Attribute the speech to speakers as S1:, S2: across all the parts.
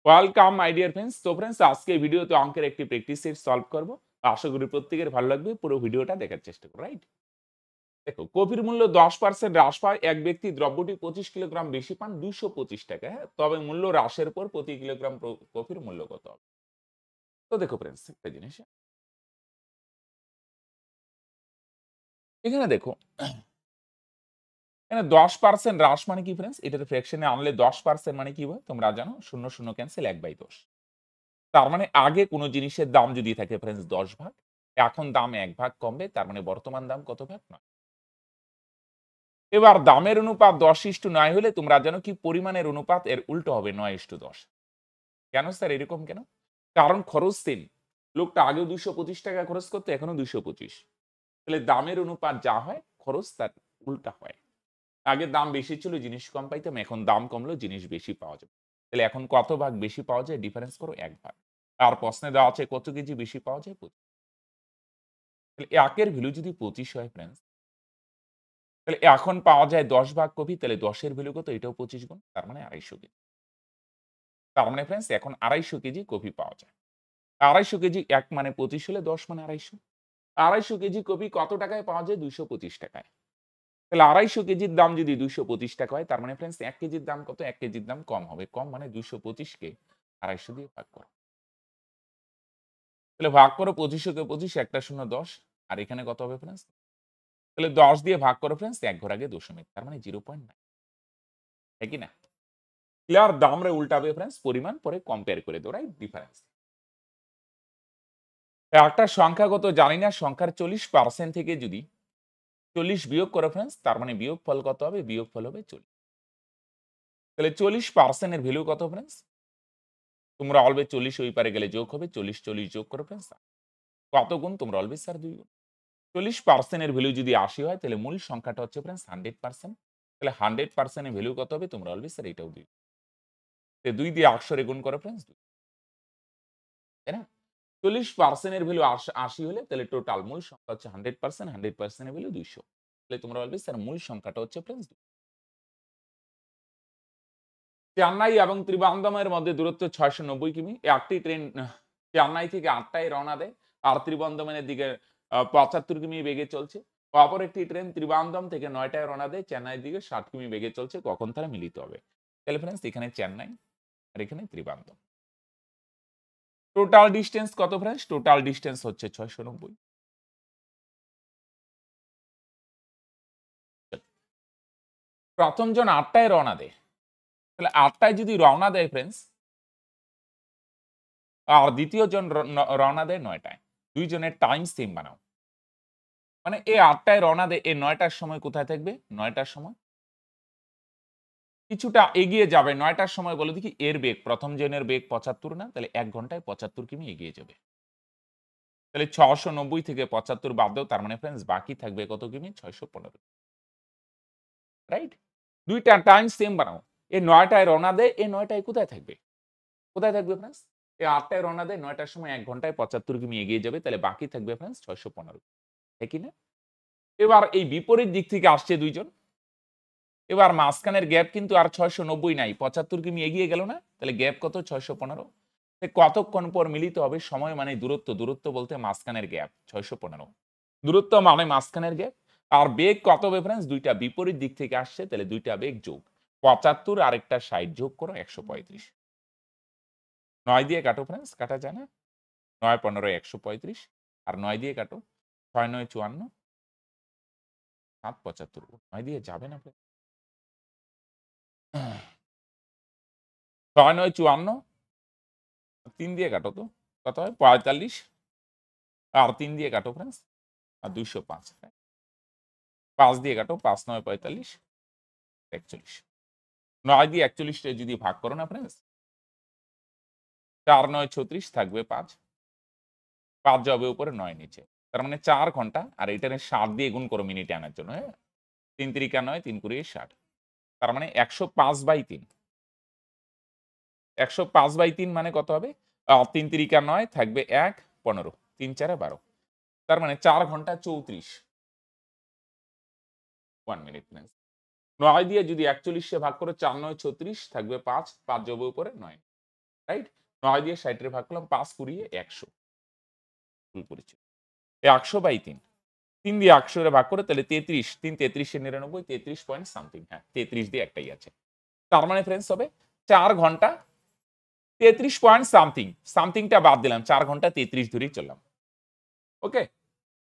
S1: Welcome my dear friends. তো friends আজকে এই ভিডিওতে অঙ্কের একটি প্র্যাকটিস সেট সলভ করব। আশা করি প্রত্যেকের ভালো লাগবে। পুরো ভিডিওটা দেখার চেষ্টা করো, রাইট? দেখো, কফির মূল্য 10% হ্রাস পায় এক ব্যক্তি দ্রব্যটি 25 কিলোগ্রাম বেশি পান 225 টাকা। হ্যাঁ, তবে মূল্য হ্রাসের পর প্রতি কিলোগ্রাম কফির মূল্য কত হবে? তো দেখো ফ্রেন্ডস, একটা জিনিস এখানে দেখো, এখানে 10% হ্রাস মানে কি ফ্রেন্ডস? এটার ফ্র্যাকশনে আনলে 10% মানে কি হয় তোমরা জানো? শূন্য শূন্য ক্যান্সেল 1/10। তার মানে আগে কোনো জিনিসের দাম যদি থাকে ফ্রেন্ডস 10 ভাগ, এখন দাম 1 ভাগ কমবে, তার মানে বর্তমান দাম কত ভাগ? 9। এবার দামের অনুপাত 10:9 হলে তোমরা জানো কি পরিমাণের অনুপাত এর উল্টো হবে 9:10। কেন স্যার এরকম কেন? কারণ খরচ সেম। লোকটা আগেও 225 টাকা খরচ করতো, এখনো 225। তাহলে দামের অনুপাত যা হয় খরচ তার উল্টা হয়। আগে দাম বেশি ছিল জিনিস কম পাইতাম, এখন দাম কমলো জিনিস বেশি পাওয়া যাবে। তাহলে এখন কত ভাগ বেশি পাওয়া যায়? ডিফারেন্স করো 1 ভাগ। আর প্রশ্নে দেওয়া আছে কত কেজি বেশি পাওয়া যায়? 25। তাহলে 1 এর ভ্যালু যদি 25 হয় ফ্রেন্ডস, তাহলে এখন পাওয়া যায় 10 ভাগ কপি, তাহলে 10 এর ভ্যালু কত? এটাও 25 গুণ, তার মানে 250 কেজি। তার মানে ফ্রেন্ডস এখন 250 কেজি কফি পাওয়া যায়। 250 কেজি 1 মানে 25 হলে 10 মানে 250। 250 কেজি কফি কত টাকায় পাওয়া যায়? 225 টাকায়। তাহলে 250 কেজির দাম যদি 225 টাকা হয়, তার মানে ফ্রেন্ডস 1 কেজির দাম কত? 1 কেজির দাম কম হবে। কম মানে 225 কে 250 দিয়ে ভাগ করো। তাহলে ভাগ করো 25 কে 25, একটা শূন্য 10। আর এখানে কত হবে ফ্রেন্ডস? তাহলে 10 দিয়ে ভাগ করো ফ্রেন্ডস, 1 ঘর আগে দশমিক, তার মানে 0.9। তাই কি না? ক্লিয়ার? দামরে উল্টাবে ফ্রেন্ডস, পরিমাণ পরে কম্পেয়ার করে দাও, রাইট? ডিফারেন্স। একটা সংখ্যাগত জানি না, সংখ্যার 40% থেকে যদি 40 বিয়োগ করো ফ্রেন্ডস, তার মানে বিয়োগফল কত হবে? বিয়োগফল হবে 40। তাহলে 40% এর ভ্যালু কত ফ্রেন্ডস? তোমরা অলওয়েজ 40 ওই পারে গেলে যোগ হবে, 40 যোগ করো ফ্রেন্ডস। কত গুণ? তোমরা অলওয়েজ স্যার 2 গুণ। 40% এর ভ্যালু যদি 80 হয়, তাহলে মূল সংখ্যাটা হচ্ছে ফ্রেন্ডস 100%। তাহলে 100% এর ভ্যালু কত হবে? তোমরা অলওয়েজ স্যার এটাও 2। 2 দিয়ে 800 রে গুণ করো ফ্রেন্ডস, 2। তাই না? 40% এর ভ্যালু 80 হলে তাহলে টোটাল মূল সংখ্যা হচ্ছে 100%, 100% এর ভ্যালু 200। তাহলে তোমরা বলবে স্যার মূল সংখ্যাটা হচ্ছে ফ্রেন্ডস 2। চেন্নাই এবং ত্রিবান্দমের মধ্যে দূরত্ব 690 কিমি। একটি ট্রেন চেন্নাই থেকে 8টায় রওনা দেয় আর ত্রিবন্দমের দিকে 75 কিমি বেগে চলছে। অপর একটি ট্রেন ত্রিবান্দম থেকে 9টায় রওনা দেয় চেন্নাইয়ের দিকে 60 কিমি বেগে চলছে। কখন তারা মিলিত হবে? তাহলে ফ্রেন্ডস এখানে চেন্নাই আর এখানে ত্রিবান্দম। টোটাল ডিসটেন্স কত ফ্রেন্ডস? টোটাল ডিসটেন্স হচ্ছে 690। প্রথম জন 8টায় রওনা দেয়। তাহলে 8টায় যদি রওনা দেয় ফ্রেন্ডস, আর দ্বিতীয় জন রওনা দেয় 9টায়। ২ জনের টাইম সেম বানাও। মানে এ 8টায় রওনা দেয়, এ 9টার সময় কোথায় থাকবে? 9টার সময় কিছুটা এগিয়ে যাবে। 9টার সময় বলো দেখি এর বেগ, প্রথম জনের বেগ 75 না? তাহলে ১ ঘন্টায় 75 কিমি এগিয়ে যাবে। তাহলে ৬৯০ থেকে ৭৫ বাদ দাও, তার মানে ফ্রেন্ডস বাকি থাকবে কত কিমি? ৬১৫। রাইট? ২ টা টাইম সেম বানাও। এ ৯টায় রওনা দেয়, এ ৯টায় কোথায় থাকবে? কোথায় থাকবে ফ্রেন্ডস? এ ৮টায় রওনা দেয়, ৯টার সময় ১ ঘন্টায় ৭৫ কিমি এগিয়ে যাবে। তাহলে বাকি থাকবে ফ্রেন্ডস ৬১৫। ঠিক কি না? এবার এই বিপরীত দিক থেকে আসছে ২ জন। এবার মাঝখানের গ্যাপ কিন্তু আর ৬৯০ নাই। ৭৫ কিমি এগিয়ে গেল না? তাহলে গ্যাপ কত? ৬১৫। কতক্ষণ পর মিলিত হবে? সময় মানে দূরত্ব। দূরত্ব বলতে মাঝখানের গ্যাপ ৬১৫। দূরত্ব মানে মাঝখানের গ্যাপ। আর বেগ কত হবে ফ্রেন্ডস? ২ টা বিপরীত দিক থেকে আসছে, তাহলে ২ টা বেগ যোগ। ৭৫ আর একটা ৬০ যোগ করো ১৩৫। ৯ দিয়ে কাটো ফ্রেন্ডস, কাটা যায় না? ৯ ১৫ ১৩৫ আর ৯ দিয়ে কাটো। ৬ ৯ ৫৪, ৭ ৭৫। ৯ দিয়ে যাবে না ফ্রেন্ডস? ৬ ৯ ৫৪, ৩ দিয়ে কাটো তো। কত হয়? ৪৫ আর ৩ দিয়ে কাটো ফ্রেন্ডস, আর ২০৫। ৫ দিয়ে কাটো, ৫ ৯ ৪৫, ৪১। ৯ দিয়ে ৪১ টা যদি ভাগ করো না ফ্রেন্ডস, ৪ ৯ ৩৬ থাকবে ৫। ৫ যাবে উপরে, ৯ নিচে। তার মানে ৪ ঘন্টা, আর এটারে ৭ দিয়ে গুণ করো মিনিটে আনার জন্য, হ্যাঁ? ৩ তিরিকা ৯, ৩ কুড়ি ৬০। তার মানে ১০৫/৩। ১০৫/৩ মানে কত হবে? ৩ তিরিকা ৯ থাকবে ১, ১৫। ৩ ৪ ১২। তার মানে ৪ ঘন্টা ৩৪। 1 মিনিট ফ্রেন্ডস। ৯ দিয়ে যদি ৪১ ভাগ করো, ৪ ৯ ৩৬ থাকবে ৫। ৫ যাবে উপরে, ৯। রাইট? 9 দিয়ে 60 রে ভাগ করলাম 5 20 100 ভুল করেছি। 100/3 3 দিয়ে 100 রে ভাগ করে তাহলে 33 3 33 এ 99 33 পয়েন্ট সামথিং, হ্যাঁ 33 দিয়ে একটাই আছে। তার মানে ফ্রেন্ডস হবে 4 ঘন্টা 33 পয়েন্ট সামথিং, সামথিংটা বাদ দিলাম 4 ঘন্টা 33 ধরেই চললাম। ওকে?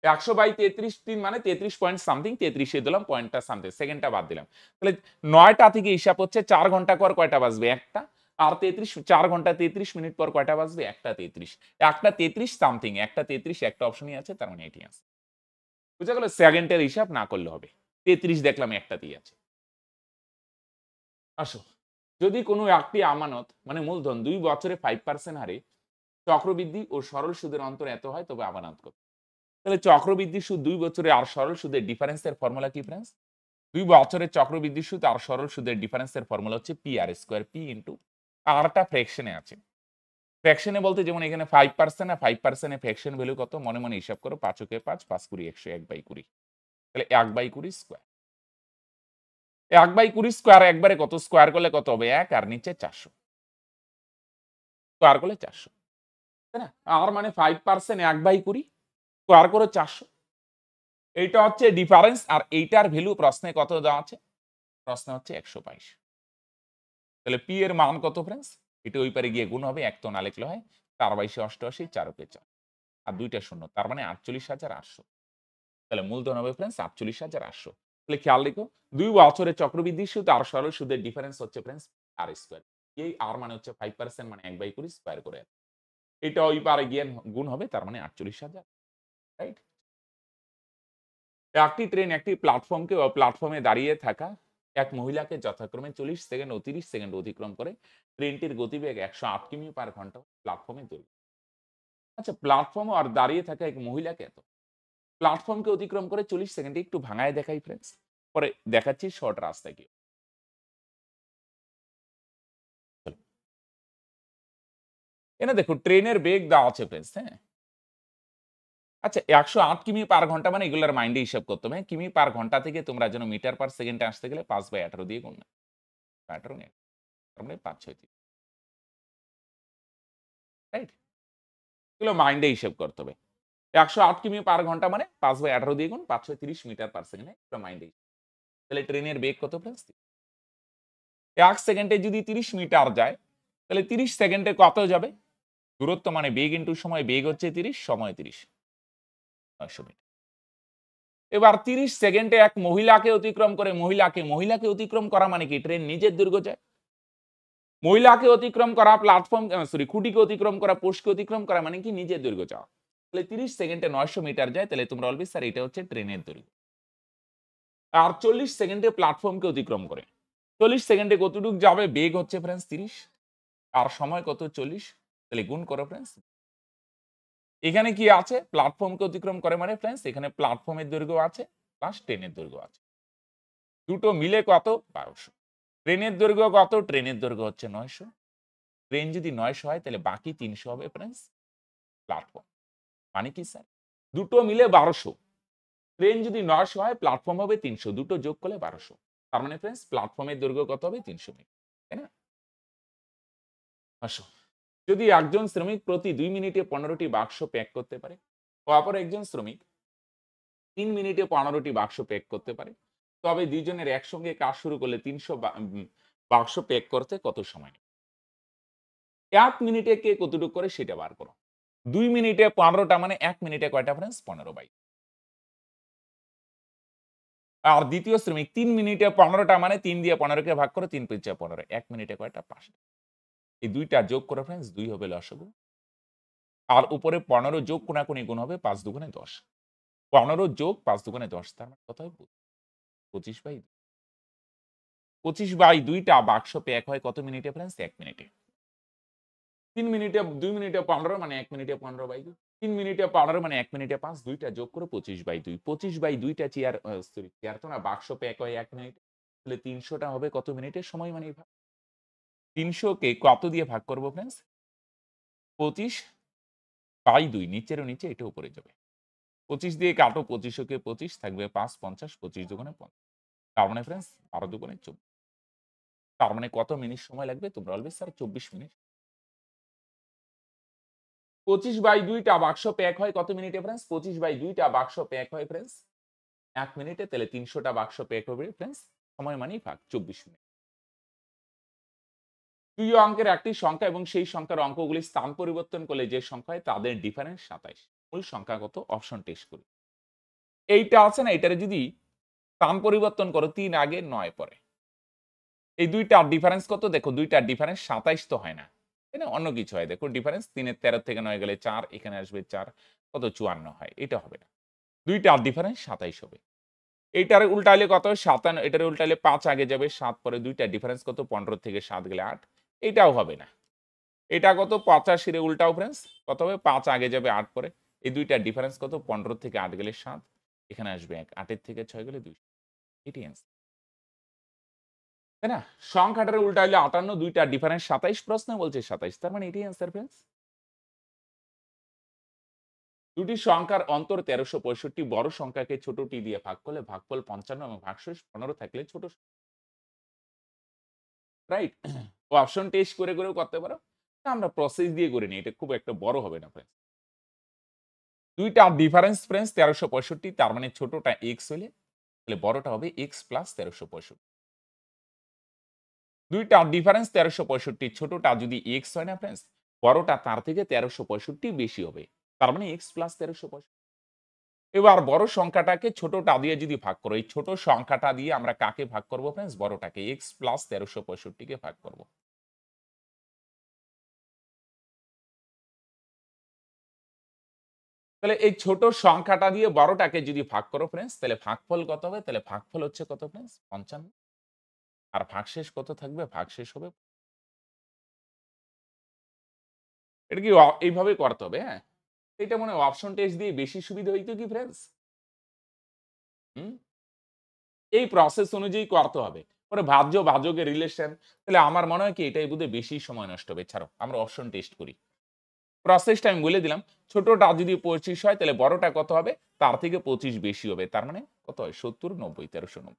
S1: 100/33 3 মানে 33 পয়েন্ট সামথিং 33 এ দিলাম পয়েন্টটা সামথিং সেকেন্ডটা বাদ দিলাম। তাহলে 9 টা থেকে হিসাব হচ্ছে 4 ঘন্টা পর কয়টা বাজবে? 1 টা। আর 33 4 ঘন্টা 33 মিনিট পর কয়টা বাজবে? 1 টা 33। 1 টা 33 সামথিং 1 টা 33 একটা অপশনই আছে তার মানে এটি আছে। বুঝা গেল? সেকেন্ডের হিসাব না করলে হবে। 33 দেখলাম একটাতেই আছে। আসো। যদি কোনো একটি আমানত মানে মূলধন 2 বছরে 5% হারে চক্রবৃদ্ধি ও সরল সুদের অন্তর এত হয় তবে আমানত কত? তাহলে চক্রবৃদ্ধি সুদ 2 বছরে আর সরল সুদের ডিফারেন্সের ফর্মুলা কি ফ্রেন্ডস? 2 বছরের চক্রবৃদ্ধি সুদ আর সরল সুদের ডিফারেন্সের ফর্মুলা হচ্ছে P R square P into আরটা ফ্র্যাকশনে আছে। ফ্র্যাকশনে বলতে যেমন এখানে 5% আর 5% এর ফ্র্যাকশন ভ্যালু কত? মনে, মনে হিসাব করো 5 কে 5 5 20 100 1/20 তাহলে 1/20 স্কয়ার। 1/20 স্কয়ার একবারে কত? স্কয়ার করলে কত হবে? 1 আর নিচে 400 স্কয়ার করলে 400 তাই না? আর মানে 5% 1/20 স্কয়ার করে 400 এইটা হচ্ছে ডিফারেন্স আর এইটার ভ্যালু প্রশ্নে কত দেওয়া আছে? প্রশ্ন হচ্ছে 122 তাহলে পি এর মান কত ফ্রেন্ডস? এটা ওই পারে গিয়ে গুণ হবে, এক তো না লিখলে হয় 4/22 88 4 কে 4 আর দুইটা শূন্য তার মানে 48,800 তাহলে মূলধন হবে ফ্রেন্ডস 48,800 তাহলে খেয়াল রেখো 2 বছরের চক্রবৃদ্ধি সুদ আর সরল সুদের ডিফারেন্স হচ্ছে ফ্রেন্ডস আর স্কয়ার। এই আর মানে হচ্ছে 5% মানে 1/20 স্কয়ার করে এটা ওই পারে গিয়ে গুণ হবে তার মানে 48,000 রাইট? একটি ট্রেন একটি প্ল্যাটফর্মকে প্ল্যাটফর্মে দাঁড়িয়ে থাকা এক মহিলাকে যথাক্রমে 40 সেকেন্ড ও 30 সেকেন্ড অতিক্রম করে ট্রেনটির গতিবেগ 108 কিমি পার ঘন্টা প্ল্যাটফর্মে দৌড়ে। আচ্ছা প্ল্যাটফর্ম আর দাঁড়িয়ে থাকা এক মহিলাকে এত প্ল্যাটফর্মকে অতিক্রম করে 40 সেকেন্ডে একটু ভাঙায় দেখাই ফ্রেন্ডস পরে দেখাচ্ছি শর্ট রাস্তা কি এনে দেখো ট্রেনের বেগ দেওয়া আছে ফ্রেন্ডস হ্যাঁ আচ্ছা 108 কিমি পার ঘন্টা মানে এগুলোর মাইন্ডে হিসাব করতে হবে কিমি পার ঘন্টা থেকে তোমরা যেন মিটার পার সেকেন্ডে আসতে গেলে 5/18 দিয়ে গুণ 18 নেই তার মানে 5 6 রাইট এগুলো মাইন্ডে হিসাব করতে হবে 108 কিমি পার ঘন্টা মানে 5/18 দিয়ে গুণ 530 মিটার পার সেকেন্ডে এটা মাইন্ডে তাহলে ট্রেনের বেগ কত ফ্রেন্ডস 1 সেকেন্ডে যদি 30 মিটার যায় তাহলে 30 সেকেন্ডে কত যাবে দূরত্ব মানে বেগ ইনটু সময় বেগ হচ্ছে 30 সময় 30 900 মিটার এবার 30 সেকেন্ডে এক মহিলাকে অতিক্রম করে মহিলাকে অতিক্রম করা মানে কি ট্রেন নিজের দৈর্ঘ্য যায় মহিলাকে অতিক্রম করা প্ল্যাটফর্ম সরি খুঁটিকে অতিক্রম করা পোস্টকে অতিক্রম করা মানে কি নিজের দৈর্ঘ্য যাওয়া তাহলে 30 সেকেন্ডে 900 মিটার যায় তাহলে তোমরা বলবে স্যার এটা হচ্ছে ট্রেনের দৈর্ঘ্য আর 40 সেকেন্ডে প্ল্যাটফর্মকে অতিক্রম করে 40 সেকেন্ডে কতটুকু যাবে বেগ হচ্ছে ফ্রেন্ডস 30 আর সময় কত 40 তাহলে গুণ করো ফ্রেন্ডস এখানে কি আছে প্ল্যাটফর্মকে অতিক্রম করে মানে ফ্রেন্ডস এখানে প্ল্যাটফর্মের দৈর্ঘ্য আছে প্লাস ট্রেনের দৈর্ঘ্য আছে দুটো মিলে কত 1200 ট্রেনের দৈর্ঘ্য কত ট্রেনের দৈর্ঘ্য হচ্ছে 900 ট্রেন যদি 900 হয় তাহলে বাকি 300 হবে ফ্রেন্ডস প্ল্যাটফর্ম মানে কি স্যার দুটো মিলে 1200 ট্রেন যদি 900 হয় প্ল্যাটফর্ম হবে 300 দুটো যোগ করলে 1200 তার মানে ফ্রেন্ডস প্ল্যাটফর্মের দৈর্ঘ্য কত হবে 300 মিটার তাই না আসো যদি একজন শ্রমিক প্রতি 2 মিনিটে 15টি বাক্স প্যাক করতে পারে অপর একজন শ্রমিক 3 মিনিটে 15টি বাক্স প্যাক করতে পারে তবে দুইজনের একসঙ্গে কাজ শুরু করলে 300 বাক্স প্যাক করতে কত সময় নেবে 1 মিনিটে কে কতটুকু করে সেটা বার করো 2 মিনিটে 15টা মানে 1 মিনিটে কয়টা ফ্রেন্ডস 15 আর দ্বিতীয় শ্রমিক 3 মিনিটে 15টা মানে 3 দিয়ে 15 কে ভাগ করে 3 5 15 1 মিনিটে কয়টা 5টা এই দুইটা যোগ করে ফ্রেন্ডস 2 হবে লসাগু আর উপরে 15 যোগ কোনাকুনি গুণ হবে 5 দুগুণে 10 15 যোগ 5 দুগুণে 10 তার মানে কত হয় 25/2 25/2টা বাক্স প্যাক হয় কত মিনিটে ফ্রেন্ডস 1 মিনিটে 3 মিনিটে 2 মিনিটে 15 মানে 1 মিনিটে 15/2 3 মিনিটে 15 মানে 1 মিনিটে 5 দুইটা যোগ করে 25/2 25/2টা চেয়ার সরি চেয়ার তো না বাক্স প্যাক হয় 1 মিনিটে তাহলে 300টা হবে কত মিনিটের সময় মানে 300 কে কত দিয়ে ভাগ করব ফ্রেন্ডস 25/2 নিচের নিচে এটা উপরে যাবে 25 দিয়ে কাটো 25 কে 25 থাকবে 5 50 25 দুগুণে 50 তার মানে ফ্রেন্ডস 12 দুগুণে 24 তার মানে কত মিনিট সময় লাগবে তোমরা বলবে স্যার 24 মিনিট 25/2টা বাক্স প্যাক হয় কত মিনিটে ফ্রেন্ডস? 25/2টা বাক্স প্যাক হয় ফ্রেন্ডস 1 মিনিটে। তাহলে 300টা বাক্স প্যাক হবে ফ্রেন্ডস। সময় মানেই ভাগ 24 মিনিট। তুইও অঙ্কের একটি সংখ্যা এবং সেই সংখ্যার অঙ্কগুলি স্থান পরিবর্তন করলে যে সংখ্যা হয় তাদের ডিফারেন্স 27। মূল সংখ্যা কত? অপশন টেস্ট করি। এইটা আছে না, এটারে যদি স্থান পরিবর্তন করো 3 আগে 9 পরে। এই দুইটার ডিফারেন্স কত? দেখো দুইটার ডিফারেন্স 27 তো হয় না। তাই না? অন্য কিছু হয়। দেখো ডিফারেন্স 3 এর 13 থেকে 9 গেলে 4, এখানে আসবে 4, কত 54 হয়। এটা হবে না। দুইটার ডিফারেন্স 27 হবে। এইটারে উল্টাইলে কত? 57, এটারে উল্টাইলে 5 আগে যাবে, 7 পরে। দুইটার ডিফারেন্স কত? 15 থেকে 7 গেলে 8। এটাও হবে না। এটা কত? 85 রে উল্টাও ফ্রেন্ডস। কত হবে? 5 আগে যাবে, 8 পরে। এই দুইটার ডিফারেন্স কত? 15 থেকে 8 গেলে 7। এখানে আসবে 1, 8 এর থেকে 6 গেলে 2। এটাই অ্যান্সার। তাই না? সংখ্যাটারে উল্টাইলে 58, দুইটার ডিফারেন্স 27, প্রশ্ন বলছে 27। তার মানে এটাই অ্যান্সার ফ্রেন্ডস। দুটি সংখ্যার অন্তর 1365, বড় সংখ্যাকে ছোটটি দিয়ে ভাগ করলে ভাগফল 55 এবং ভাগশেষ 15 থাকলে ছোট রাইট? অপশন টেস্ট করে করেও করতে পারো। আমরা প্রসেস দিয়ে করে নিই। এটা খুব একটা বড় হবে না ফ্রেন্ডস। দুইটার ডিফারেন্স ফ্রেন্ডস 1365, তার মানে ছোটটা x হলে তাহলে বড়টা হবে x প্লাস 1365। দুইটার ডিফারেন্স 1365, ছোটটা যদি x হয় না ফ্রেন্ডস, বড়টা তার থেকে 1365 বেশি হবে। তার মানে x প্লাস 1365। এবার বড় সংখ্যাটাকে ছোটটা দিয়ে যদি ভাগ করো, এই ছোট সংখ্যাটা দিয়ে আমরা কাকে ভাগ করব ফ্রেন্ডস? বড়টাকে, x প্লাস 1365 কে ভাগ করব। তাহলে এই ছোট সংখ্যাটা দিয়ে বড়টাকে যদি ভাগ করো ফ্রেন্ডস, তাহলে ভাগফল কত হবে? তাহলে ভাগফল হচ্ছে কত ফ্রেন্ডস? 55। আর ভাগশেষ কত থাকবে? ভাগশেষ হবে। এটা কি এইভাবে করতে হবে, হ্যাঁ? এটা মনে হয় অপশন টেস্ট দিয়ে বেশি সুবিধা হইতো কি ফ্রেন্ডস? হুম? এই প্রসেস অনুযায়ী করতে হবে। পরে ভাজ্য ভাজকের রিলেশন, তাহলে আমার মনে হয় কি এটাই বোধহয় বেশি সময় নষ্ট হবে। ছাড়ো, আমরা অপশন টেস্ট করি। প্রসেসটা আমি বলে দিলাম। ছোটটা যদি 25 হয় তাহলে বড়টা কত হবে? তার থেকে 25 বেশি হবে। তার মানে কত হয়? 70, 90, 1390।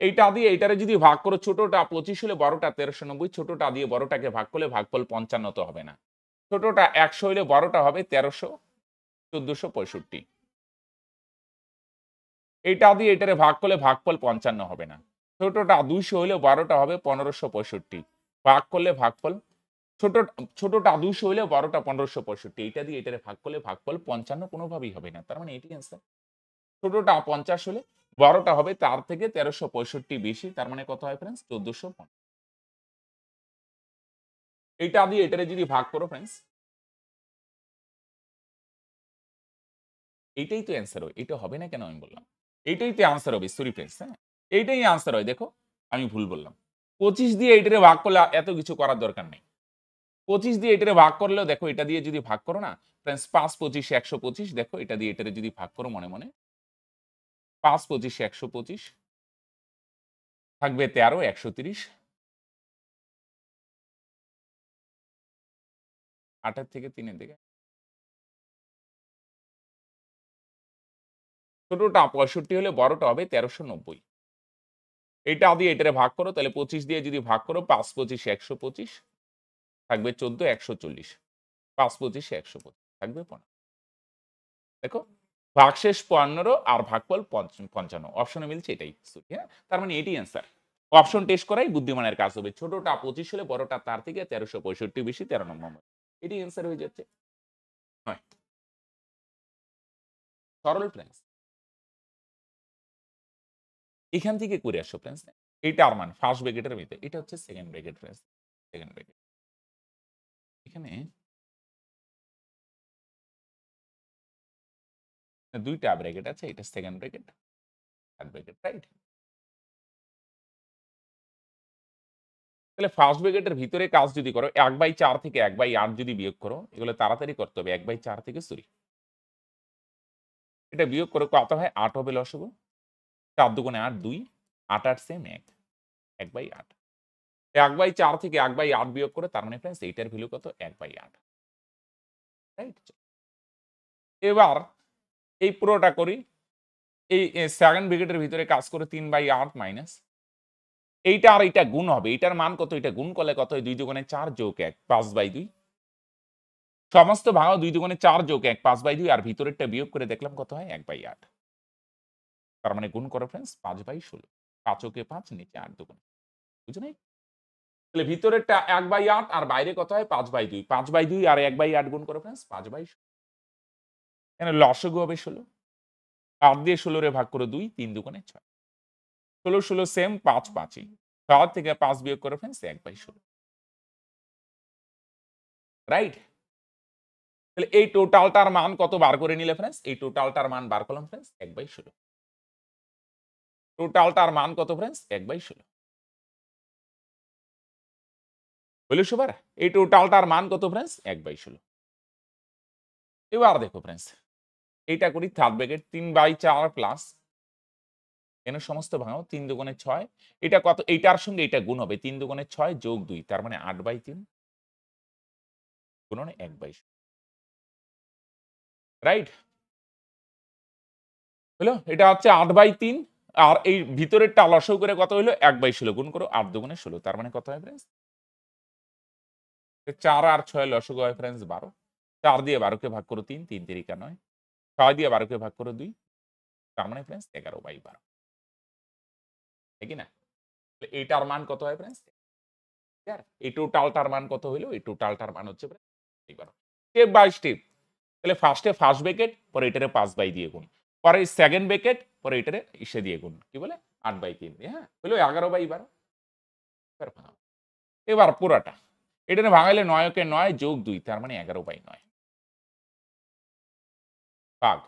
S1: এইটা দিয়ে এইটারে যদি ভাগ করো, ছোটটা 25 হলে বড়টা 1390, ছোটটা দিয়ে বড়টাকে ভাগ করলে ভাগফল 55 তো হবে না। ছোটটা 100 হইলে বড়টা হবে 1300, 1465। এইটা দিয়ে এটারে ভাগ করলে ভাগফল 55 হবে না। ছোটটা 200 হইলে বড়টা হবে 1565। ভাগ করলে ভাগফল ছোট ছোটটা 200 হইলে বড়টা 1565। এইটা দিয়ে এটারে ভাগ করলে ভাগফল 55 কোনোভাবেই হবে না। তার মানে এটাই অ্যান্সার। ছোটটা 50 হলে বড়টা হবে তার থেকে 1365 বেশি। তার মানে কত হয় ফ্রেন্ডস? 1450। এইটা দিয়ে এটারে যদি ভাগ করো ফ্রেন্ডস, এইটাই তো অ্যান্সার হয়। এটা হবে না কেন আমি বললাম। এইটাই তো অ্যান্সার হবে। সরি ফ্রেন্ডস, হ্যাঁ? এইটাই অ্যান্সার হয়। দেখো, আমি ভুল বললাম। 25 দিয়ে এটারে ভাগ করলে এত কিছু করার দরকার নেই। 25 দিয়ে এটারে ভাগ করলেও দেখো, এটা দিয়ে যদি ভাগ করো না ফ্রেন্ডস, 5 25 125, দেখো এটা দিয়ে এটারে যদি ভাগ করো মনে মনে, 5 25 125 থাকবে 13 130। 8 এর থেকে 3 এর দিকে ছোটটা 65 হলে বড়টা হবে 1390। এটা দিয়ে এটারে ভাগ করো, তাহলে 25 দিয়ে যদি ভাগ করো, 5 25 125 থাকবে 14 140। 5 25 125 থাকবে 15। দেখো, ভাগশেষ 15 আর ভাগফল 55। অপশনে মিলছে এটাই। হ্যাঁ? তার মানে এটাই অ্যান্সার। অপশন টেস্ট করাই বুদ্ধিমানের কাজ হবে। ছোটটা 25 হলে বড়টা তার থেকে 1365 বেশি, 13 নম্বর। এটাই অ্যান্সার হয়ে যাচ্ছে। হয়। সরল ফ্রেন্ডস। এখান থেকে করে আসো ফ্রেন্ডস। এইটা আর মান ফার্স্ট ব্র্যাকেটের ভিতরে। এটা হচ্ছে second bracket friends. Second bracket. এখানে ২ টা ব্র্যাকেট আছে। এটা second bracket, third bracket, right? তাহলে ফার্স্ট ব্র্যাকেটের ভিতরে কাজ যদি করো, 1/4 থেকে 1/8 যদি বিয়োগ করো, এগুলো তাড়াতাড়ি করতে হবে। 1/4 থেকে সরি। এটা বিয়োগ করে কত হয়? 8 হবে লসাগু। ৪ দুগুণে ৮, ২। ৮ ৮ সেম ১। ১/8। ১/4 থেকে 1/8 বিয়োগ করে, তার মানে ফ্রেন্ডস এইটার ভ্যালু কত? 1/8। রাইট? এবার এই পুরোটা করি। এই সেকেন্ড ব্র্যাকেটের ভিতরে কাজ করে 3/8 মাইনাস এইটা আর এইটা গুণ হবে। এইটার মান কত? এটা গুণ করলে কত হয়? ২ দুগুণে ৪ যোগ ১, ৫/২। সমস্ত ভাঙা 2 দুগুণে 4 যোগ 1 5/2 আর ভিতরেরটা বিয়োগ করে দেখলাম কত হয় 1/8। তার মানে গুণ করো ফ্রেন্ডস 5/16। 5 ওকে 5 নিচে 8 দুগুণে। বুঝো নাই? তাহলে ভিতরেরটা 1/8 আর বাইরে কত হয় 5/2। 5/2 আর 1/8 গুণ করো ফ্রেন্ডস 5/16। এখানে লসাগু হবে 16। 8 দিয়ে 16 রে ভাগ করো 2, 3 দুগুণে 6। 16 16 সেম 5 5ই। 6 থেকে 5 বিয়োগ করো ফ্রেন্ডস 1/16। রাইট? তাহলে এই টোটালটার মান কত বার করে নিলে ফ্রেন্ডস? এই টোটালটার মান বার করলাম ফ্রেন্ডস 1/16। টোটালটার মান কত ফ্রেন্ডস? 1/16। হইল সবার? এই টোটালটার মান কত ফ্রেন্ডস? 1/16। এবার দেখো ফ্রেন্ডস, এইটা করি থার্ড ব্র্যাকেট 3/4 প্লাস এখানে সমস্ত ভাঙাও 3 দুগুণে 6। এটা কত? এইটার সঙ্গে এটা গুণ হবে 3 দুগুণে 6 যোগ 2 তার মানে 8/3 গুণন 1/16। রাইট? হলো? এটা হচ্ছে 8/3 আর এই ভিতরেরটা লসাগু করে কত হইল? 1/16 গুণ করো 8 দুগুণে 16 তার মানে কত হয় ফ্রেন্ডস? 4 আর 6 লসাগু হয় ফ্রেন্ডস 12। 4 দিয়ে 12 কে ভাগ করো 3, 3 তিরিকা 9। 6 দিয়ে 12 কে ভাগ করো 2, তার মানে ফ্রেন্ডস 11/12। ঠিক কি না? এইটার মান কত হয় ফ্রেন্ডস? ক্লিয়ার? এই টোটালটার মান কত হইল? এই টোটালটার মান হচ্ছে এইবার স্টেপ বাই স্টেপ। তাহলে ফার্স্টে ফার্স্ট ব্র্যাকেট, পরে এটারে 5 দিয়ে গুণ। পরে সেকেন্ড ব্র্যাকেট, পরে এটারে ইসে দিয়ে গুণ। কি বলে? 8/3 দিয়ে, হ্যাঁ? হইল 11/12। এবার ভাঙাও। এবার পুরাটা। এটারে ভাঙাইলে 9 কে 9 যোগ 2 তার মানে 11/9 ভাগ।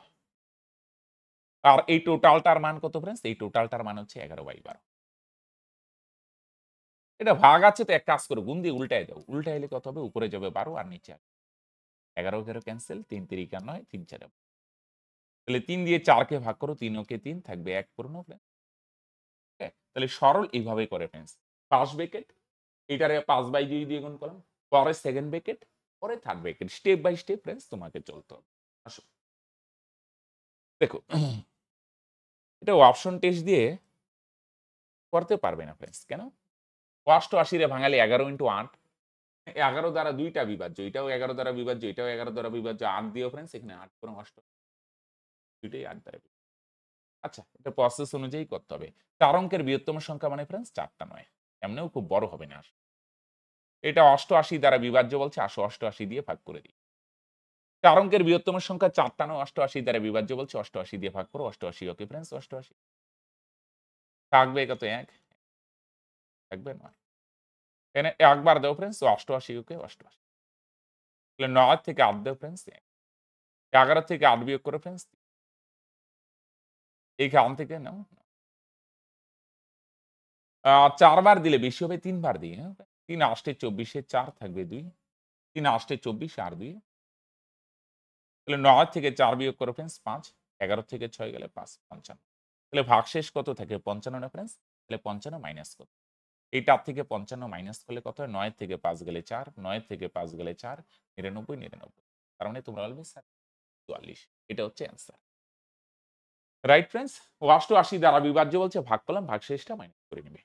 S1: আর এই টোটালটার মান কত ফ্রেন্ডস? এই টোটালটার মান হচ্ছে 11/12। এটা ভাগ আছে তো এক কাজ করো গুণ দিয়ে উল্টায় দাও। উল্টাইলে কত হবে? উপরে যাবে 12 আর নিচে 11 11 ক্যান্সেল 3 তিরিকা 9 3 4 তাহলে 3 দিয়ে 4 কে ভাগ করো 3 ওকে 3 থাকবে 1 পূর্ণ ফ্রেন্ডস। ওকে? তাহলে সরল এইভাবে করে ফ্রেন্ডস। ফার্স্ট ব্র্যাকেট এটারে 5/2 দিয়ে গুণ করলাম। পরে সেকেন্ড ব্র্যাকেট, পরে third bracket. Step by step friends তোমাকে চলতে হবে। আসো। দেখো এটা অপশন টেস্ট দিয়ে করতে পারবে না ফ্রেন্ডস। কেন? 88 রে ভাঙালে 11 ইন্টু 8 11 দ্বারা ২ টা বিভাজ্য। এটাও 11 দ্বারা বিভাজ্য, এটাও 11 দ্বারা বিভাজ্য। 8 দিয়েও ফ্রেন্ডস এখানে 8 পূরণ 8 দুইটাই 8 দ্বারা বিভাজ্য। আচ্ছা, এটা প্রসেস অনুযায়ী করতে হবে। 4 অঙ্কের বৃহত্তম সংখ্যা মানে ফ্রেন্ডস 4 টা নয়। এমনিও খুব বড় হবে না। এটা 88 দ্বারা বিভাজ্য বলছে, আসো 88 দিয়ে ভাগ করে দিই। 4 অঙ্কের বৃহত্তম সংখ্যা 4 টা নয়, 88 দ্বারা বিভাজ্য বলছে, 88 দিয়ে ভাগ করো। 88 ওকে ফ্রেন্ডস 88 থাকবে কত 1 থাকবে 9। এখানে একবার দাও ফ্রেন্ডস 88 ওকে 88 তাহলে 9 থেকে 8 দাও ফ্রেন্ডস 11 থেকে 8 বিয়োগ করো ফ্রেন্ডস এইখান থেকে নাও 4 বার দিলে বেশি হবে 3 বার দিয়ে, হ্যাঁ? 3 8 24 4 থাকবে 2 3 8 24 আর 2 তাহলে 9 থেকে 4 বিয়োগ করো ফ্রেন্ডস 5 11 থেকে 6 গেলে 5 55 তাহলে ভাগশেষ কত থাকে 55 না ফ্রেন্ডস? তাহলে 55 মাইনাস কত? এইটার থেকে 55 মাইনাস করলে কত হয়? 9 থেকে 5 গেলে 4 9 থেকে 5 গেলে 4 99 99 তার মানে তোমরা বলবে স্যার 44 এটা হচ্ছে অ্যান্সার। Right friends? 88 দ্বারা বিভাজ্য বলছে ভাগ করলাম ভাগশেষটা মাইনাস করে নিবে।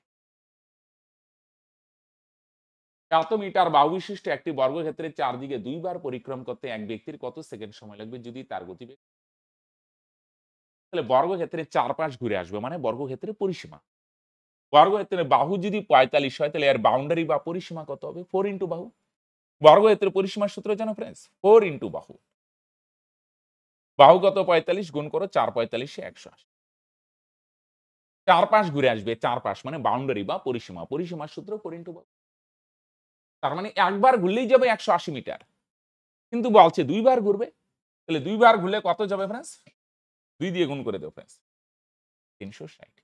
S1: এত মিটার বাহু বিশিষ্ট একটি বর্গক্ষেত্রের চারদিকে 2 বার পরিক্রম করতে এক ব্যক্তির কত সেকেন্ড সময় লাগবে যদি তার গতিবেগ তাহলে বর্গক্ষেত্রের চারপাশ ঘুরে আসবে মানে বর্গক্ষেত্রের পরিসীমা। বর্গক্ষেত্রের বাহু যদি 45 হয় তাহলে এর বাউন্ডারি বা পরিসীমা কত হবে? 4 ইনটু বাহু। বর্গক্ষেত্রের পরিসীমার সূত্র জানো ফ্রেন্ডস? 4 ইনটু বাহু। বাহু কত 45 গুণ করো 4 45 180। চারপাশ ঘুরে আসবে চারপাশ মানে বাউন্ডারি বা পরিসীমা। পরিসীমার সূত্র 4 ইনটু বাহু। তার মানে একবার ঘুরলেই যাবে 180 মিটার। কিন্তু বলছে 2 বার ঘুরবে। তাহলে 2 বার ঘুরলে কত যাবে ফ্রেন্ডস? 2 দিয়ে গুণ করে দাও ফ্রেন্ডস। 360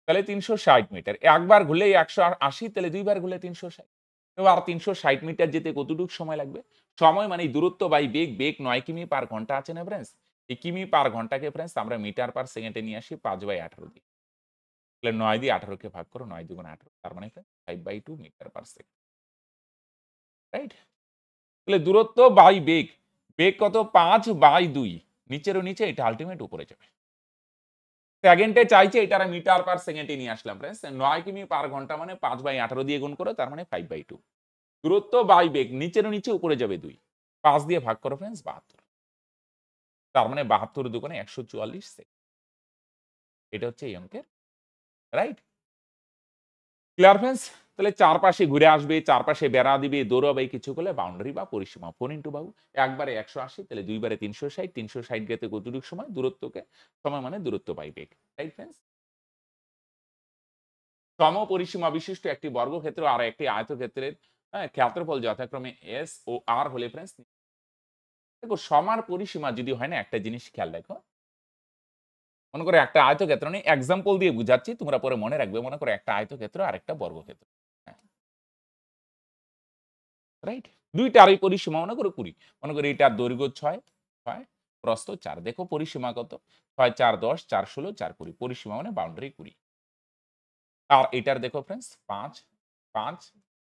S1: তাহলে 360 মিটার। একবার ঘুরলেই 180 তাহলে 2 বার ঘুরলে 360 এবার 360 মিটার যেতে কতটুকু সময় লাগবে? সময় মানে দূরত্ব বাই বেগ, বেগ 9 কিমি পার ঘন্টা আছে না ফ্রেন্ডস? এই কিমি পার ঘন্টাকে ফ্রেন্ডস আমরা মিটার পার সেকেন্ডে নিয়ে আসি 5/18 দিয়ে। তাহলে 9 দিয়ে 18 কে ভাগ করো 9 দুগুণ 18 তার মানে 5/2 মিটার পার সেকেন্ড। রাইট? তাহলে দূরত্ব বাই বেগ, বেগ কত 5/2 নিচেরও নিচে এটা আল্টিমেট উপরে যাবে। সেকেন্ডে চাইছে এটারে মিটার পার সেকেন্ডে নিয়ে আসলাম ফ্রেন্ডস। 9 কিমি পার ঘন্টা মানে 5/18 দিয়ে গুণ করো তার মানে 5/2 দূরত্ব বাই বেগ নিচের নিচে উপরে যাবে 2 5 দিয়ে ভাগ করো फ्रेंड्स 72 তার মানে 72 দুগুণে 144 সেকেন্ড এটা হচ্ছে এই অঙ্কের রাইট ক্লিয়ার फ्रेंड्स তাহলে চারপাশে ঘুরে আসবে চারপাশে বেড়া দিবে দৌড়াবে কিছু করলে বাউন্ডারি বা পরিসীমা 4 বাহু একবারে 180 তাহলে দুইবারে 360 360 গেতে কতটুকু সময় দূরত্বকে সময় মানে দূরত্ব বাই বেগ রাইট फ्रेंड्स সমপরিসীমা বিশিষ্ট একটি বর্গক্ষেত্র আর একটি আয়তক্ষেত্রের ক্ষেত্রফল যথাক্রমে এস ও আর হলে फ्रेंड्स দেখো সমান পরিসীমা যদি হয় না একটা জিনিস খেয়াল রাখো মনে করো একটা আয়তক্ষেত্র নিয়ে এক্সাম্পল দিয়ে বুঝাচ্ছি তোমরা পরে মনে রাখবে মনে করো একটা আয়তক্ষেত্র আর একটা বর্গক্ষেত্র রাইট দুইটারই পরিসীমা মনে করো 20 মনে করো এটার দৈর্ঘ্য 6 6 প্রস্থ 4 দেখো পরিসীমা কত 6 4 10 4 16 4 20 পরিসীমা মানে বাউন্ডারি 20 আর এটার দেখো फ्रेंड्स 5 5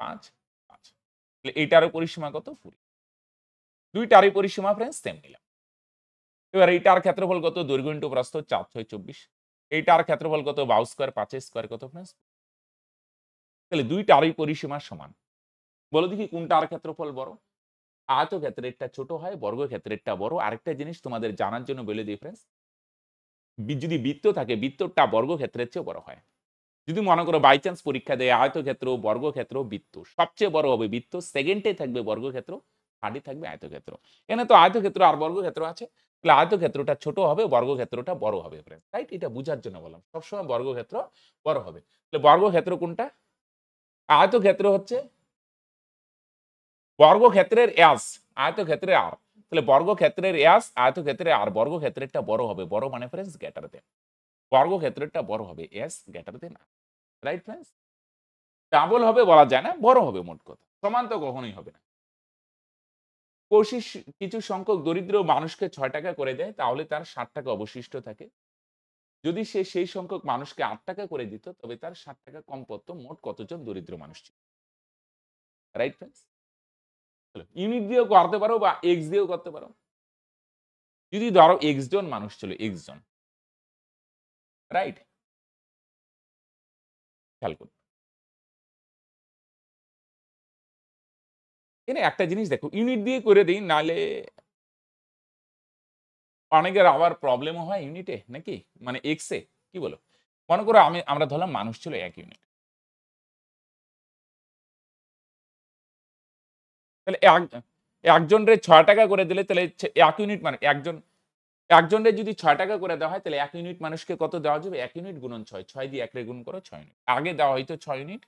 S1: 5 5 তাহলে এটারও পরিসীমা কত 20 দুইটারই পরিসীমা फ्रेंड्स সেম নিলাম এবার এইটার ক্ষেত্রফল কত দৈর্ঘ্য ইনটু প্রস্থ 4 6 24 এইটার ক্ষেত্রফল কত বাহু স্কয়ার 5 স্কয়ার কত फ्रेंड्स তাহলে দুইটারই পরিসীমা সমান বলো দেখি কোনটার ক্ষেত্রফল বড় আয়তক্ষেত্রেরটা ছোট হয় বর্গক্ষেত্রেরটা বড় আরেকটা জিনিস তোমাদের জানার জন্য বলে দিই फ्रेंड्स যদি বৃত্ত থাকে বৃত্তটা বর্গক্ষেত্রের চেয়ে বড় হয় যদি মনে করো বাই চান্স পরীক্ষা দেয় আয়তক্ষেত্র বর্গক্ষেত্র বৃত্ত সবচেয়ে বড় হবে বৃত্ত সেকেন্ডে থাকবে বর্গক্ষেত্র থার্ডে থাকবে আয়তক্ষেত্র এখানে তো আয়তক্ষেত্র আর বর্গক্ষেত্র আছে তাহলে আয়তক্ষেত্রটা ছোট হবে বর্গক্ষেত্রটা বড় হবে রাইট এটা বোঝার জন্য বললাম সবসময় বর্গক্ষেত্র বড় হবে তাহলে বর্গক্ষেত্র কোনটা আয়তক্ষেত্র হচ্ছে বর্গক্ষেত্রের এস আয়তক্ষেত্রের আর তাহলে বর্গক্ষেত্রের এস আয়তক্ষেত্রের আর বর্গক্ষেত্রেরটা বড় হবে বড় মানে फ्रेंड्स গ্রেটার দেন বর্গক্ষেত্রেরটা বড় হবে S greater than right friends double হবে বলা যায় না বড় হবে মোট কথা সমান তো কখনোই হবে না কোশিস কিছু সংখ্যক দরিদ্র মানুষকে 6 টাকা করে দেয় তাহলে তার 60 টাকা অবশিষ্ট থাকে যদি সে সেই সংখ্যক মানুষকে 8 টাকা করে দিত তবে তার 60 টাকা কম পড়তো মোট কতজন দরিদ্র মানুষ ছিল রাইট फ्रेंड्स ইউনিট দিয়েও করতে পারো বা এক্স দিয়েও করতে পারো যদি ধরো এক্স জন মানুষ ছিল এক্স জন রাইট খেয়াল করুন এখানে একটা জিনিস দেখো ইউনিট দিয়ে করে দিই নালে অনেকের আবার প্রবলেমও হয় ইউনিটে নাকি মানে এক্স এ কি বলো মনে করো আমরা ধরলাম মানুষ ছিল 1 ইউনিট তাহলে একজনের 6 টাকা করে দিলে তাহলে 1 ইউনিট মানে একজনের যদি 6 টাকা করে দেওয়া হয় তাহলে 1 ইউনিট মানুষকে কত দেওয়া যাবে 1 ইউনিট গুণন 6 6 দিয়ে 1 রে গুণ করো 6 ইউনিট আগে দেওয়া হয়তো 6 ইউনিট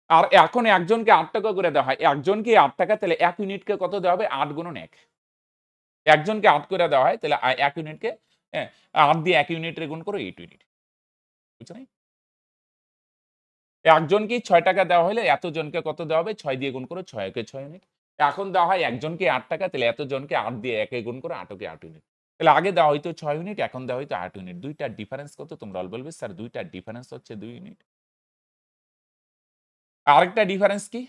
S1: আর এখন একজনকে 8 টাকা করে দেওয়া হয় একজনকে 8 টাকা তাহলে 1 ইউনিটকে কত দেওয়া হবে 8 গুণন 1 একজনকে 8 করে দেওয়া হয় তাহলে 1 ইউনিটকে 8 দিয়ে 1 ইউনিট রে গুণ করো 8 ইউনিট বুঝছো নাই একজনকে 6 টাকা দেওয়া হলে এতজনকে কত দেওয়া হবে 6 দিয়ে গুণ করো 6 একে 6 ইউনিট এখন দেওয়া হয় একজনকে 8 টাকা তাহলে এতজনকে 8 দিয়ে 1 এ গুণ করো 8 কে 8 ইউনিট তাহলে আগে দেওয়া হয়তো 6 ইউনিট এখন দেওয়া হয়তো 8 ইউনিট দুইটার ডিফারেন্স কত তোমরা বলবে স্যার দুইটার ডিফারেন্স হচ্ছে 2 ইউনিট আরেকটা ডিফারেন্স কি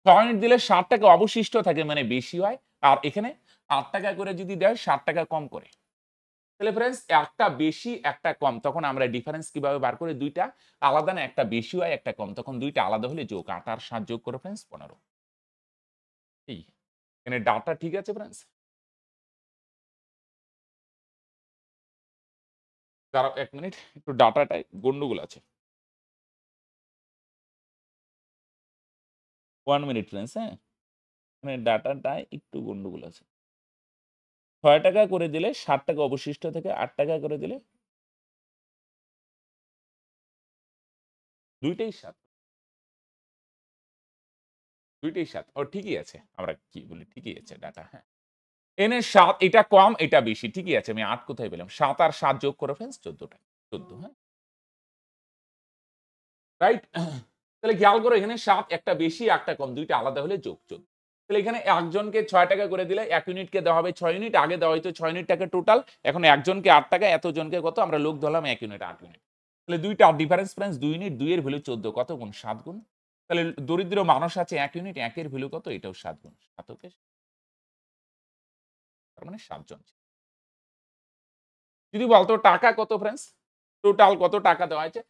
S1: 6 ইউনিট দিলে 60 টাকা অবশিষ্ট থাকে মানে বেশি হয় আর এখানে 8 টাকা করে যদি দেয় 60 টাকা কম করে তাহলে फ्रेंड्स একটা বেশি একটা কম তখন আমরা ডিফারেন্স কিভাবে বার করি দুইটা আলাদা না একটা বেশি হয় একটা কম তখন দুইটা আলাদা হলে যোগ 8 আর 7 যোগ করো फ्रेंड्स 15 এই এখানে ডাটা ঠিক আছে फ्रेंड्स দাঁড়াও 1 মিনিট একটু ডাটাটায় গন্ডগোল আছে 1 মিনিট फ्रेंड्स হ্যাঁ মানে ডাটাটায় একটু গন্ডগোল আছে 6 টাকা করে দিলে 60 টাকা অবশিষ্ট থেকে 8 টাকা করে দিলে দুইটাই 7 দুইটাই 7 ও ঠিকই আছে আমরা কি বলি ঠিকই আছে ডাটা হ্যাঁ এনে 7 এটা কম এটা বেশি ঠিকই আছে আমি 8 কোথায় পেলাম 7 আর 7 যোগ করো फ्रेंड्स 14 টা 14 হ্যাঁ রাইট তাহলে খেয়াল করো এখানে 7 একটা বেশি একটা কম দুইটা আলাদা হলে যোগ যোগ তাহলে এখানে একজনকে 6 টাকা করে দিলে 1 ইউনিটকে দেওয়া হবে 6 ইউনিট আগে দেওয়া হয়তো 6 ইউনিট টাকা টোটাল এখন একজনকে 8 টাকা এতজনকে কত আমরা লোক ধরলাম 1 ইউনিট 8 ইউনিট তাহলে দুইটা ডিফারেন্স फ्रेंड्स 2 ইউনিট 2 এর ভ্যালু 14 কত গুণ 7 গুণ তাহলে দরিদ্র মানুষ আছে 1 ইউনিট 1 এর ভ্যালু কত এটাও 7 গুণ 7 ওকে তার মানে 7 জন যদি বলতো টাকা কত फ्रेंड्स টোটাল কত টাকা দেওয়া হয়েছে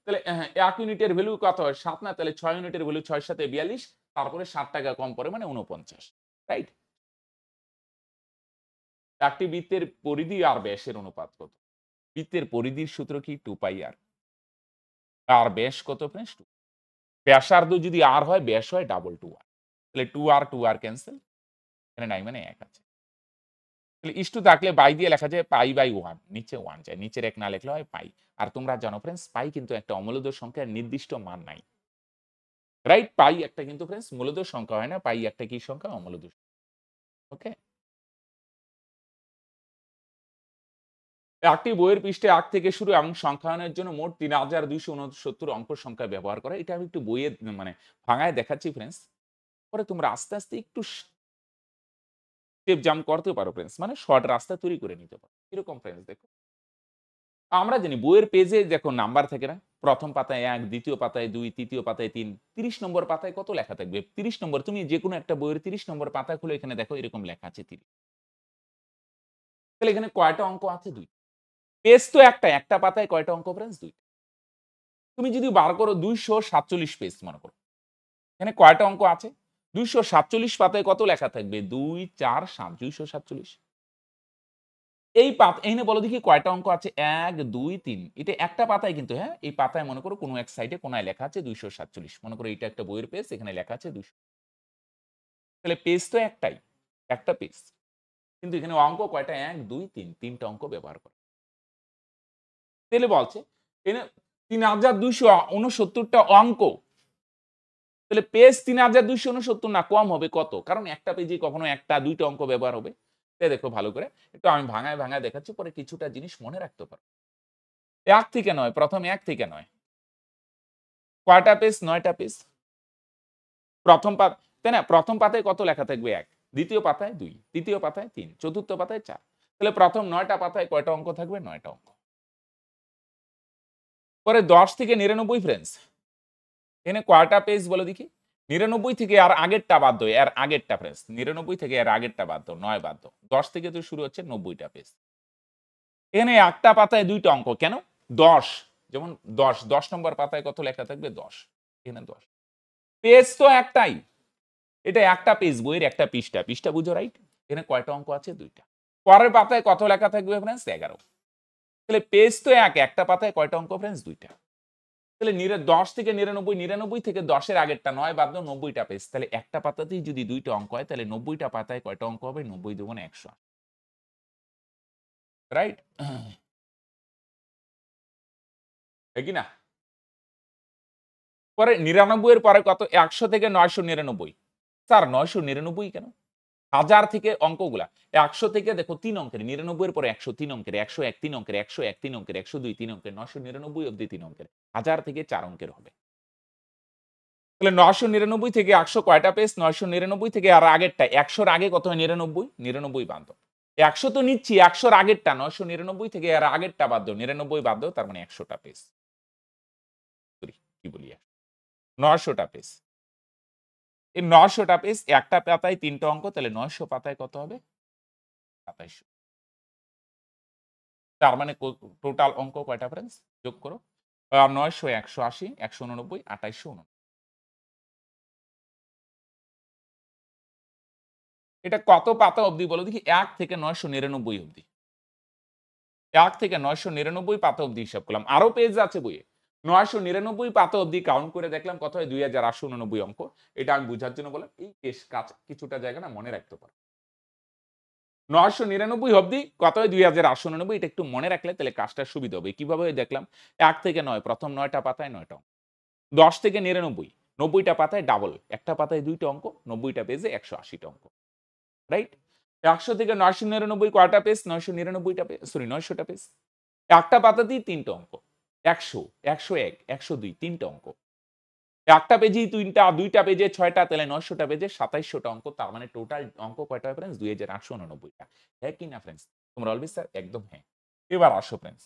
S1: তাহলে 1 ইউনিটের ভ্যালু কত হয় 7 না, তাহলে 6 ইউনিটের ভ্যালু 6 এর সাথে 42, তারপরে 7 টাকা কম পড়ে মানে 49, রাইট? একটি বৃত্তের পরিধি আর ব্যাসের অনুপাত কত? বৃত্তের পরিধির সূত্র কি 2 পাই আর। আর ব্যাস কত ফ্রেন্ডস? 2। ব্যাসার্ধ যদি আর হয়, ব্যাস হয় ডাবল 2 আর। তাহলে 2 আর ক্যান্সেল। এখানে নাই মানে 1 আছে। তাহলে ইস টু থাকলে বাই দিয়ে লেখা যায় পাই বাই 1, নিচে 1 যায়। নিচের 1 না লিখলে হয় পাই। আর তোমরা জানো ফ্রেন্ডস, পাই কিন্তু একটা অমূলদ সংখ্যার নির্দিষ্ট মান নাই। রাইট? পাই একটা কিন্তু ফ্রেন্ডস মূলদ সংখ্যা হয় না। পাই একটা কি সংখ্যা? অমূলদ সংখ্যা। ওকে? একটি বইয়ের পৃষ্ঠে 1 থেকে শুরু এবং সংখ্যায়নের জন্য মোট ৩২৬৯ অঙ্ক সংখ্যা ব্যবহার করা। এটা আমি একটু বইয়ে মানে ভাঙায় দেখাচ্ছি ফ্রেন্ডস। পরে তোমরা আস্তে, আস্তে একটু স্টেপ জাম্প করতে পারো ফ্রেন্ডস। মানে শর্ট রাস্তা তৈরি করে নিতে পারো। কিরকম ফ্রেন্ডস দেখো? আমরা জানি বইয়ের পেজে দেখো নাম্বার থাকে না? প্রথম পাতায় ১, দ্বিতীয় পাতায় ২, তৃতীয় পাতায় ৩, ৩০ নম্বর পাতায় কত লেখা থাকবে? ৩০ নম্বর, তুমি যেকোনো একটা বইয়ের ৩০ নম্বর পাতা খুলে এখানে দেখো এরকম লেখা আছে ৩০। তাহলে এখানে কয়টা অঙ্ক আছে? ২। পেজ তো একটাই। একটা পাতায় কয়টা অঙ্ক ফ্রেন্ডস? ২। তুমি যদি বার করো ২৪৭ পেজ মনে করো। এখানে কয়টা অঙ্ক আছে? ২৪৭ পাতায় কত লেখা থাকবে? ২, ৪, ৭, ২৪৭। এইখানে বলো দেখি কয়টা অঙ্ক আছে? ১, ২, ৩। এটা একটা পাতায় কিন্তু, হ্যাঁ? এই পাতায় মনে করো কোনো এক সাইডে কোনায় লেখা আছে ২৪৭। মনে করো এটা একটা বইয়ের পেজ, এখানে লেখা আছে ২০০। তাহলে পেজ তো একটাই। একটা পেজ। কিন্তু এখানে অঙ্ক কয়টা? ১, ২, ৩। ৩ টা অঙ্ক ব্যবহার করে। তাহলে বলছে এখানে ৩২৬৯ টা অঙ্ক। তাহলে পেজ ৩২৬৯ না, কম হবে কত? কারণ একটা পেজে কখনো ১ টা ২ টা অঙ্ক ব্যবহার হবে। এই দেখো ভালো করে। একটু আমি ভাঙায়, ভাঙায় দেখাচ্ছি, পরে কিছুটা জিনিস মনে রাখতে পারো। ১ থেকে নয়, প্রথম ১ থেকে নয়। কয়টা পেজ? ৯ টা পেজ। তাই না? প্রথম পাতায় কত লেখা থাকবে? ১, দ্বিতীয় পাতায় ২, তৃতীয় পাতায় ৩, চতুর্থ পাতায় ৪। তাহলে প্রথম ৯ টা পাতায় কয়টা অঙ্ক থাকবে? ৯ টা অঙ্ক। পরে ১০ থেকে ৯৯ ফ্রেন্ডস। এখানে কয়টা পেজ বলো দেখি? ৯৯ থেকে আর আগেরটা বাদ দাও, এর আগেরটা ফ্রেন্ডস। ৯৯ থেকে এর আগেরটা বাদ দাও, ৯ বাদ দাও। ১০ থেকে তো শুরু হচ্ছে ৯০ টা পেজ। এখানে একটা পাতায় ২ টা অঙ্ক। কেন? ১০, যেমন ১০ নম্বর পাতায় কত লেখা থাকবে? ১০। এখানে ১০। পেজ তো একটাই। এটা একটা পেজ, বইয়ের একটা পৃষ্ঠা। পৃষ্ঠা বুঝো, রাইট? এখানে কয়টা অঙ্ক আছে? ২ টা। পরের পাতায় কত লেখা থাকবে ফ্রেন্ডস? ১১। তাহলে পেজ তো একটা পাতায় কয়টা অঙ্ক ফ্রেন্ডস? ২ টা। তাহলে ১০ থেকে ৯৯, ৯৯ থেকে ১০ এর আগেরটা ৯ বাদ দাও, ৯০ টা পেজ। তাহলে একটা পাতাতেই যদি ২ টা অঙ্ক হয়, তাহলে ৯০ টা পাতায় কয়টা অঙ্ক হবে? ৯০ দুগুণে ১০০। রাইট? ঠিক কি না? পরে ৯৯ এর পরে কত? ১০০ থেকে ৯৯৯। স্যার ৯৯৯ কেন? ১০০০ থেকে অঙ্কগুলা। ১০০ থেকে দেখো ৩ অঙ্কের, ৯৯ এর পরে ১০০ ৩ অঙ্কের, ১০১ ৩ অঙ্কের, ১০১ ৩ অঙ্কের, ১০২ ৩ অঙ্কের, ৯৯৯ অব্দি ৩ অঙ্কের। ১০০০ থেকে ৪ অঙ্কের হবে। তাহলে ৯৯৯ থেকে ১০০ কয়টা পেজ? ৯৯৯ থেকে আর আগেরটা। ১০০ র আগে কত হয়? ৯৯। ৯৯ বাদ দাও। ১০০ তো নিচ্ছি, ১০০ র আগেরটা। ৯৯৯ থেকে আর আগেরটা বাদ দাও। ৯৯ বাদ দাও, তার মানে ১০০ টা পেজ। সরি, কি বলি? ৯০০ টা পেজ। এই ৯০০ টা পেজ, একটা পাতায় ৩ টা অঙ্ক, তাহলে ৯০০ পাতায় কত হবে? ২৭০০। তার মানে টোটাল অঙ্ক কয়টা ফ্রেন্ডস? যোগ করো। ৯০০, ১৮০, ১৮৯, ২৮৯৯। এটা কত পাতা অবধি বলো দেখি? ১ থেকে ৯৯৯ অবধি। ১ থেকে ৯৯৯ পাতা অবধি হিসাব করলাম। আরো পেজ আছে বইয়ে। ৯৯৯ পাতা অবধি কাউন্ট করে দেখলাম কত হয়? ২৮৮৯ অঙ্ক। এটা আমি বুঝার জন্য বললাম। এই কিছুটা জায়গা না মনে রাখতে পারো। ৯৯৯ অবধি কত হয়? ২৮৮৯। এটা একটু মনে রাখলে তাহলে কাজটা সুবিধা হবে। কিভাবে দেখলাম? ১ থেকে ৯, প্রথম ৯ টা পাতায় ৯ টা অঙ্ক। ১০ থেকে ৯৯, ৯০ টা পাতায় ডাবল। একটা পাতায় ২ টা অঙ্ক, ৯০ টা পেজে ১৮০ টা অঙ্ক। রাইট? ১০০ থেকে ৯৯৯ কয়টা পেজ? ৯৯৯ টা পেজ, সরি ৯০০ টা পেজ। একটা পাতাতেই ৩ টা অঙ্ক। ১০০, ১০১, ১০২, ৩ টা অঙ্ক। একটা পেজেই ৩ টা, ২ টা পেজে ৬ টা, তাহলে ৯০০ টা পেজে ২৭০০ টা অঙ্ক। তার মানে টোটাল অঙ্ক কয়টা হয় ফ্রেন্ডস? ২৮৮৯ টা। হ্যাঁ কি না ফ্রেন্ডস? তোমরা বলবে স্যার একদম হ্যাঁ। এবার আসো ফ্রেন্ডস।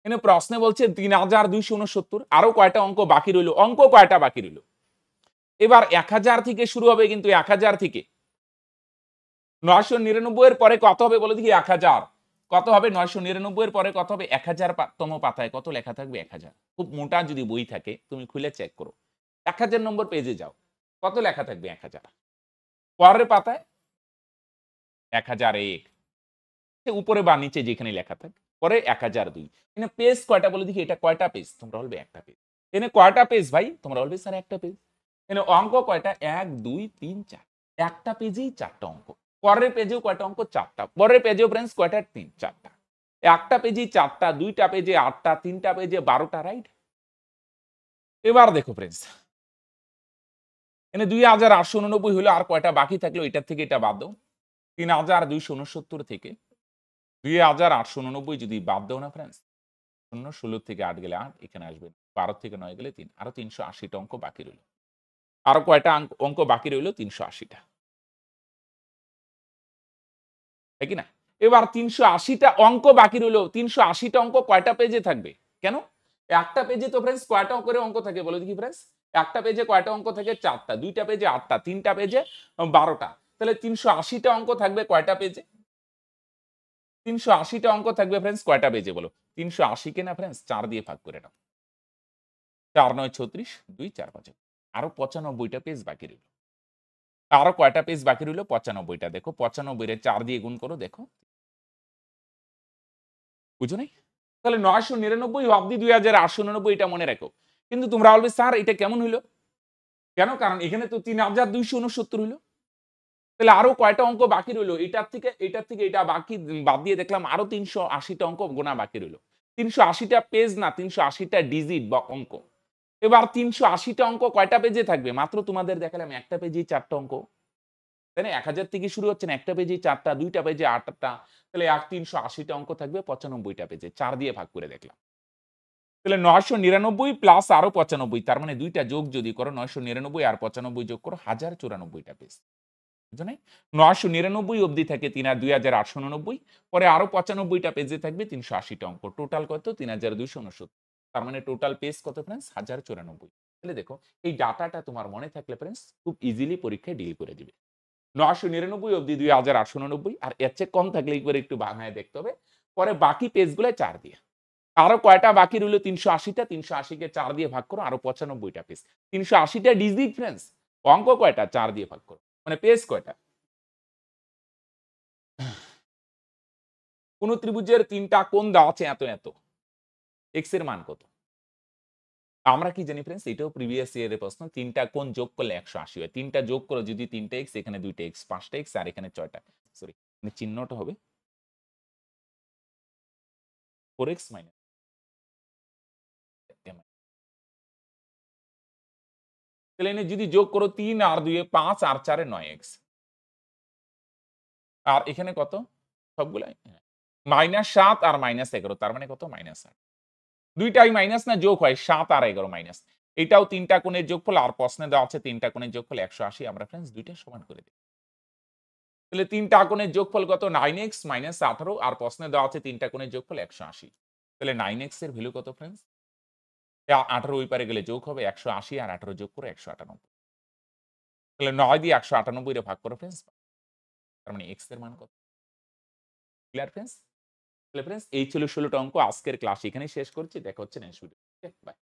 S1: এখানে প্রশ্নে বলছে ৩২৬৯। আরো কয়টা অঙ্ক বাকি রইল? অঙ্ক কয়টা বাকি রইল? এবার ১০০০ থেকে শুরু হবে, কিন্তু ১০০০ থেকে ৯৯৯ এর পরে কত হবে বলো দেখি? ১০০০। কত হবে 999 এর পরে কত হবে 1000 তম পাতায় কত লেখা থাকবে 1000। খুব মোটা যদি বই থাকে তুমি খুলে চেক করো। 1000 নম্বর পেজে যাও। কত লেখা থাকবে 1000? পরের পাতায় 1001 উপরে বা নিচে যেখানে লেখা থাকে। পরে 1002 এখানে পেজ কয়টা বলে দেখি এটা কয়টা পেজ? তোমরা বলবে একটা পেজ। এখানে কয়টা পেজ ভাই? তোমরা বলবে স্যার একটা পেজ। এখানে অঙ্ক কয়টা? 1 2 3 4 একটা পেজেই 4 টা অঙ্ক। পরের পেজেও কয়টা অঙ্ক? 4 টা। পরের পেজেও ফ্রেন্ডস কয়টা? 3 4 টা। একটা পেজেই 4 টা, 2 টা পেজে 8 টা, 3 টা পেজে 12 টা, রাইট? এবার দেখো ফ্রেন্ডস, এখানে 2889 হলো, আর কয়টা বাকি থাকলো এটার থেকে এটা বাদ দাও। 3269 থেকে 2889 যদি বাদ দাও না ফ্রেন্ডস, 0 16 থেকে 8 গেলে 8 এখানে আসবে, 12 থেকে 9 গেলে 3, আরো 380 টা অঙ্ক বাকি রইল। আরো কয়টা অঙ্ক বাকি রইল? 380 টা। তাই কি না? এবার 380 টা অঙ্ক বাকি রইল। 380 টা অঙ্ক কয়টা পেজে থাকবে? কেন? একটা পেজে তো ফ্রেন্ডস কয়টা করে অঙ্ক থাকে বলো দেখি ফ্রেন্ডস? একটা পেজে কয়টা অঙ্ক থাকে? 4 টা। 2 টা পেজে 8 টা, 3 টা পেজে 12 টা। তাহলে 380 টা অঙ্ক থাকবে কয়টা পেজে? 380 টা অঙ্ক থাকবে ফ্রেন্ডস কয়টা পেজে বলো? 380 কে না ফ্রেন্ডস 4 দিয়ে ভাগ করে দাও। 4 9 36, 2 4 5। আরো 95 টা পেজ বাকি রইল। আরো কয়টা পেজ বাকি রইল? 95 টা। দেখো 95 রে 4 দিয়ে গুণ করো দেখো। বুঝো নাই? তাহলে 999 অব্দি 2889 এটা মনে রাখো। কিন্তু তোমরা বলবে স্যার এটা কেমন হইল? কেন? কারণ এখানে তো 3269 হইল। তাহলে আরো কয়টা অঙ্ক বাকি রইল? এটার থেকে এটা বাকি বাদ দিয়ে দেখলাম আরো 380 টা অঙ্ক গোনা বাকি রইল। 380 টা পেজ না, 380 টা ডিজিট বা অঙ্ক। এবার 380 টা অঙ্ক কয়টা পেজে থাকবে? মাত্র তোমাদের দেখালাম একটা পেজেই 4 টা অঙ্ক। তাই না? 1000 থেকে শুরু হচ্ছে না, একটা পেজেই 4 টা, 2 টা পেজে 8 টা। তাহলে 380 টা অঙ্ক থাকবে 95 টা পেজে। 4 দিয়ে ভাগ করে দেখলাম। তাহলে 999 প্লাস আরো 95, তার মানে 2 টা যোগ যদি করো 999 আর 95 যোগ করো 1094 টা পেজ। বুঝছো নাই? 999 অবধি থাকে 2889, পরে আরো 95 টা পেজে থাকবে 380 টা অঙ্ক। টোটাল কত? 3269। তার মানে টোটাল পেজ কত ফ্রেন্ডস? 1094। তাহলে দেখো এই ডাটাটা তোমার মনে থাকলে ফ্রেন্ডস খুব ইজিলি পরীক্ষায় ডিল করে দিবে। 999 অবধি 2889, আর এর চেয়ে কম থাকলে একবার একটু বানায় দেখতে হবে। পরে বাকি পেজগুলো 4 দিয়ে। আরো কয়টা বাকি রইল? 380 টা। 380 কে 4 দিয়ে ভাগ করো, আরো 95 টা পেজ। 380 টা ডিজিট ফ্রেন্ডস। অঙ্ক কয়টা? 4 দিয়ে ভাগ করো। মানে পেজ কয়টা? কোন ত্রিভুজের ৩ টা কোণ দেওয়া আছে এত, এত। x এর মান কত? আমরা কি জানি ফ্রেন্ডস? এটাও প্রিভিয়াস ইয়ারের প্রশ্ন। ৩ টা কোণ যোগ করলে 180 হয়। ৩ টা যোগ করো যদি ৩ টা x, এখানে ২ টা x, ৫ টা x, আর এখানে ৬ টা। সরি, মানে চিহ্নটা হবে 4x মাইনাস তাহলে এনে যদি যোগ করো ৩ আর ২ এ ৫ আর ৪ এ ৯x। আর এখানে কত? সবগুলাই? হ্যাঁ। -৭ আর -১১, তার মানে কত? -৮। ২ টাই মাইনাস না যোগ হয় ৭ আর ১১ মাইনাস। এটাও ৩ টা কোণের যোগফল, আর প্রশ্নে দেওয়া আছে ৩ টা কোণের যোগফল ১৮০। আমরা ফ্রেন্ডস ২ টা সমান করে দিই। তাহলে ৩ টা কোণের যোগফল কত? 9x মাইনাস 18, আর প্রশ্নে দেওয়া আছে ৩ টা কোণের যোগফল ১৮০। তাহলে 9x এর ভ্যালু কত ফ্রেন্ডস? 18 ওই পারে গেলে যোগ হবে ১৮০, আর 18 যোগ করে ১৯৮। তাহলে ৯ দিয়ে ১৯৮ রে ভাগ করো ফ্রেন্ডস। তার মানে x এর মান কত? Clear friends? তাহলে ফ্রেন্ডস এই ছিল ১৬ টা অঙ্ক। আজকের ক্লাস এখানেই শেষ করছি। দেখা হচ্ছে নেক্সট ভিডিও। Okay, by.